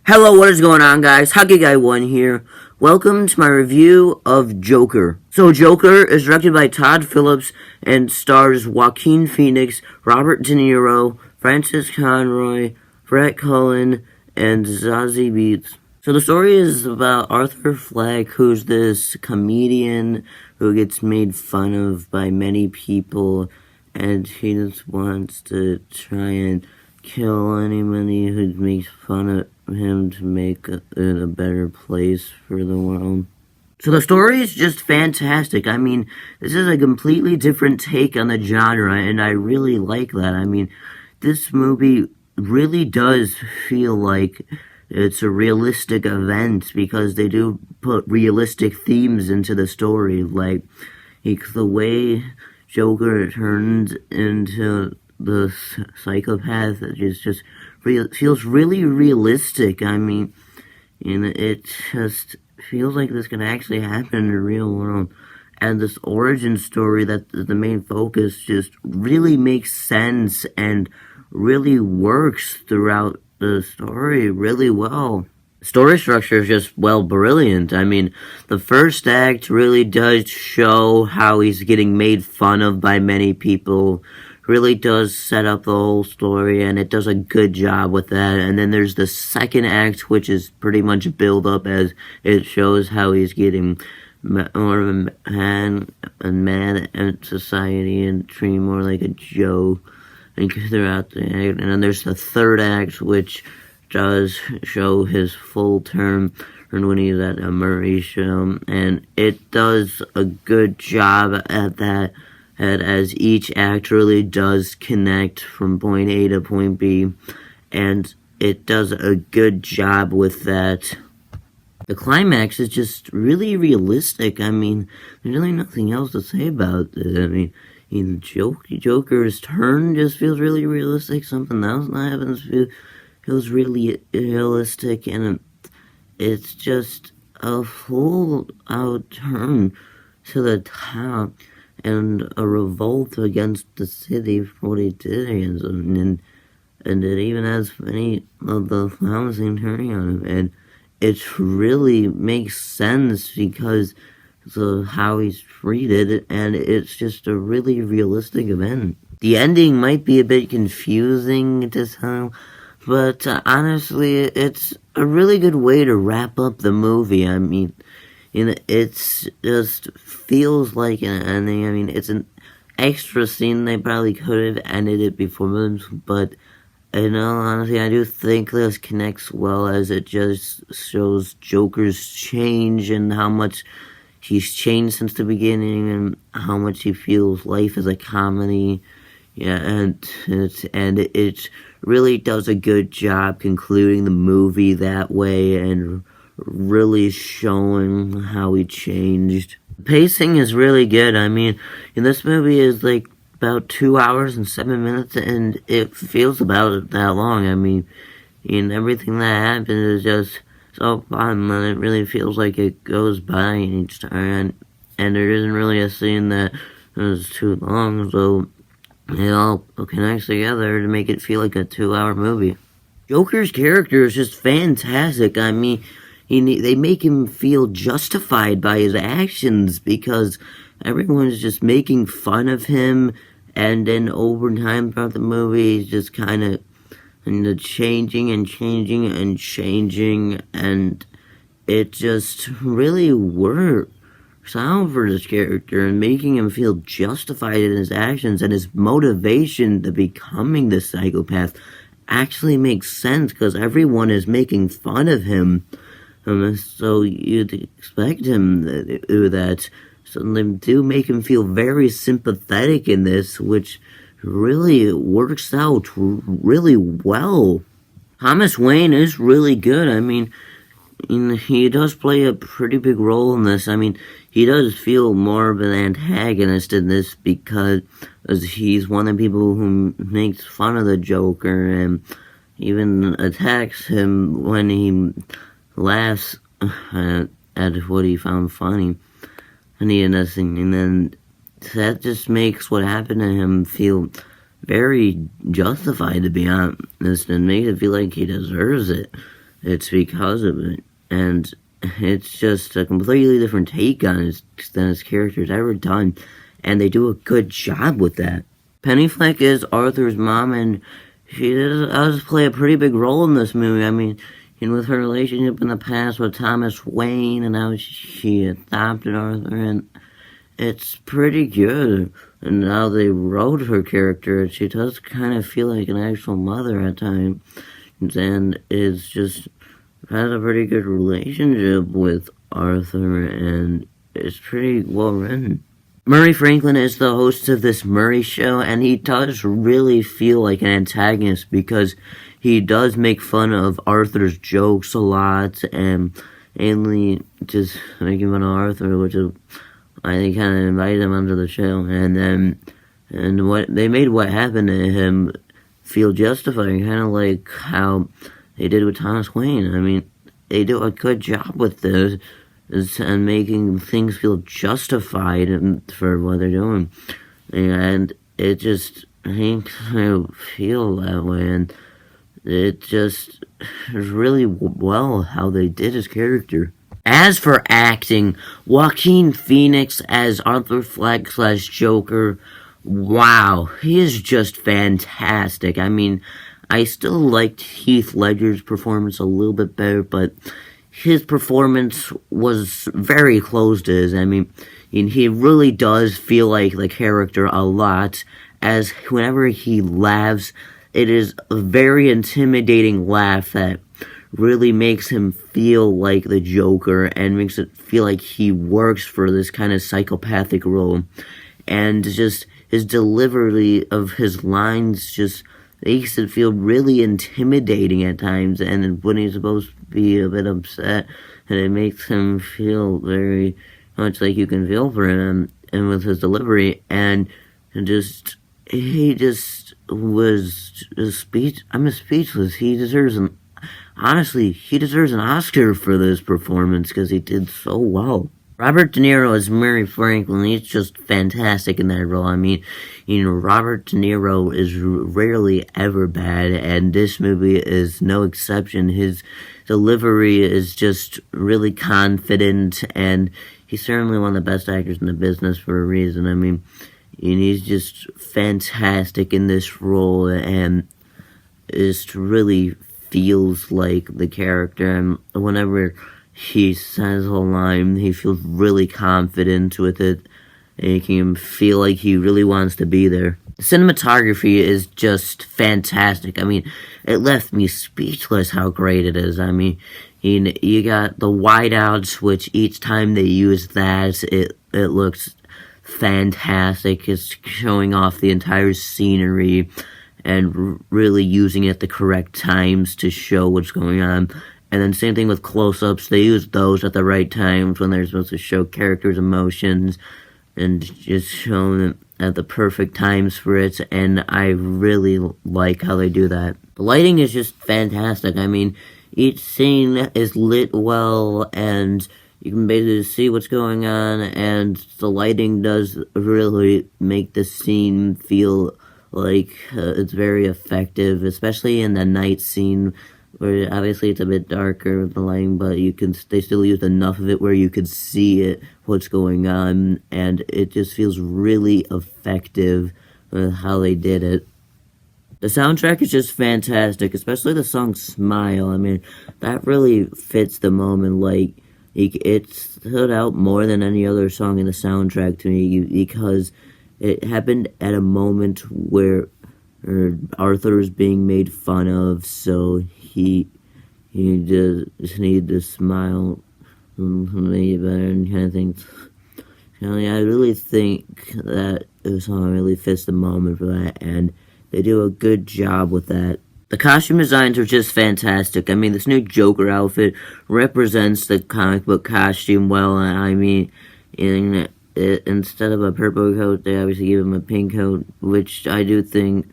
Hello, what is going on, guys? Hockey Guy 1 here. Welcome to my review of Joker. So, Joker is directed by Todd Phillips and stars Joaquin Phoenix, Robert De Niro, Francis Conroy, Brett Cullen, and Zazie Beetz. So, the story is about Arthur Fleck, who's this comedian who gets made fun of by many people, and he just wants to try and kill anybody who makes fun of him to make it a better place for the world. So the story is just fantastic. I mean, this is a completely different take on the genre, and I really like that. I mean, this movie really does feel like it's a realistic event because they do put realistic themes into the story, like the way Joker turns into the psychopath just feels really realistic. I mean, it just feels like this can actually happen in the real world. And this origin story that the main focus just really makes sense and really works throughout the story really well. Story structure is just, brilliant. I mean, the first act really does show how he's getting made fun of by many people, really does set up the whole story, and it does a good job with that. And then there's the second act, which is pretty much build up as it shows how he's getting more mad at society and treating more like a joke throughout the act. And then there's the third act, which does show his full term when he's at a Murray show, and it does a good job at that, as each act really does connect from point A to point B, and it does a good job with that. The climax is just really realistic. I mean, there's really nothing else to say about it. I mean, Joker's turn just feels really realistic. Something else that happens feels really realistic, and it's just a full-out turn to the top and a revolt against the city for what he did, and it even has many of the housing turning on him, and it really makes sense because of how he's treated, and it's just a really realistic event. The ending might be a bit confusing to some, but honestly, it's a really good way to wrap up the movie. I mean, it just feels like an ending. I mean, it's an extra scene. They probably could have ended it before this, but honestly, I do think this connects well, as it just shows Joker's change and how much he's changed since the beginning and how much he feels life is a comedy. Yeah, and it really does a good job concluding the movie that way and really showing how he changed. The pacing is really good. I mean, this movie is like about 2 hours and 7 minutes, and it feels about that long. I mean, everything that happens is just so fun, and it really feels like it goes by each time, and there isn't really a scene that is too long, so it all connects together to make it feel like a 2-hour movie. Joker's character is just fantastic. I mean, they make him feel justified by his actions because everyone's just making fun of him, and then over time throughout the movie, he's just kind of changing, and it just really works out for this character and making him feel justified in his actions, and his motivation to becoming this psychopath actually makes sense because everyone is making fun of him. So you'd expect him to do that. So they do make him feel very sympathetic in this, which really works out really well. Thomas Wayne is really good. I mean, he does play a pretty big role in this. I mean, he does feel more of an antagonist in this because he's one of the people who makes fun of the Joker and even attacks him when he laughs at what he found funny. And then that just makes what happened to him feel very justified, to be honest, and makes it feel like he deserves it. it's because of it. And it's just a completely different take on his than his character's ever done. And they do a good job with that. Penny Fleck is Arthur's mom, and she does play a pretty big role in this movie. I mean, with her relationship in the past with Thomas Wayne, and how she adopted Arthur, and it's pretty good. And how they wrote her character, she does kind of feel like an actual mother at times, and it's just has a pretty good relationship with Arthur, and it's pretty well written. Murray Franklin is the host of this Murray Show, and he does really feel like an antagonist because he does make fun of Arthur's jokes a lot, and mainly just making fun of Arthur, which is why they kind of invited him onto the show. And what they made what happened to him feel justified, kind of like how they did with Thomas Wayne. I mean, they do a good job with this and making things feel justified for what they're doing. And it just makes me feel that way. And it just is really well how they did his character. As for acting, Joaquin Phoenix as Arthur Fleck / Joker, wow, he is just fantastic. I mean, I still liked Heath Ledger's performance a little bit better, but his performance was very close to his. I mean, he really does feel like the character a lot, as whenever he laughs, it is a very intimidating laugh that really makes him feel like the Joker and makes it feel like he works for this kind of psychopathic role. And just his delivery of his lines just makes it feel really intimidating at times, and when he's supposed to be a bit upset, and it makes him feel very much like you can feel for him, and with his delivery, and just he just was I'm speechless. He deserves an Oscar for this performance because he did so well. Robert De Niro as Murray Franklin, he's just fantastic in that role. I mean, Robert De Niro is rarely ever bad, and this movie is no exception. His delivery is just really confident, and he's certainly one of the best actors in the business for a reason. I mean, he's just fantastic in this role, and it really feels like the character, and whenever he says a line, he feels really confident with it, making him feel like he really wants to be there. The cinematography is just fantastic. I mean, it left me speechless how great it is. I mean, you got the wideouts, which each time they use that, it looks fantastic. It's showing off the entire scenery and really using it at the correct times to show what's going on. And then same thing with close-ups. They use those at the right times when they're supposed to show characters' emotions and just show them at the perfect times for it. And I really like how they do that. The lighting is just fantastic. I mean, each scene is lit well, and you can basically see what's going on, and the lighting does really make the scene feel like it's very effective, especially in the night scene, where obviously it's a bit darker with the lighting, but they still use enough of it where you can see what's going on, and it just feels really effective with how they did it. The soundtrack is just fantastic, especially the song Smile. I mean, that really fits the moment. Like, it stood out more than any other song in the soundtrack to me, because it happened at a moment where Arthur is being made fun of, so he just needed to smile and make it better and kind of things. I really think that the song really fits the moment for that, and they do a good job with that. The costume designs are just fantastic. I mean, this new Joker outfit represents the comic book costume well. I mean, instead of a purple coat, they obviously give him a pink coat, which I do think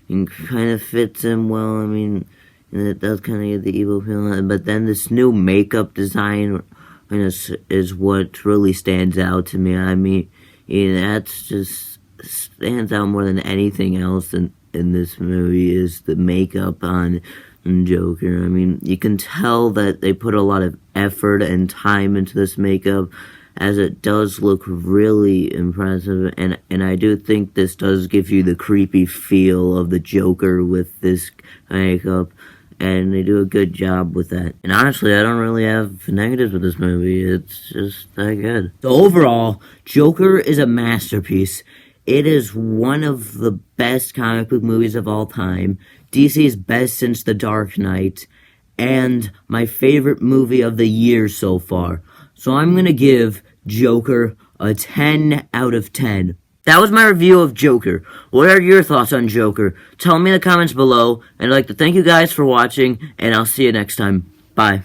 kind of fits him well. I mean, it does kind of get the evil feeling. But then this new makeup design is what really stands out to me. I mean, that's just stands out more than anything else in this movie, is the makeup on in Joker. I mean, you can tell that they put a lot of effort and time into this makeup, as it does look really impressive, and I do think this does give you the creepy feel of the Joker with this makeup, and they do a good job with that. And honestly, I don't really have negatives with this movie. It's just that good. So overall, Joker is a masterpiece. It is one of the best comic book movies of all time, DC's best since The Dark Knight, and my favorite movie of the year so far. So I'm gonna give Joker a 10 out of 10. That was my review of Joker. What are your thoughts on Joker? Tell me in the comments below, and I'd like to thank you guys for watching, and I'll see you next time. Bye.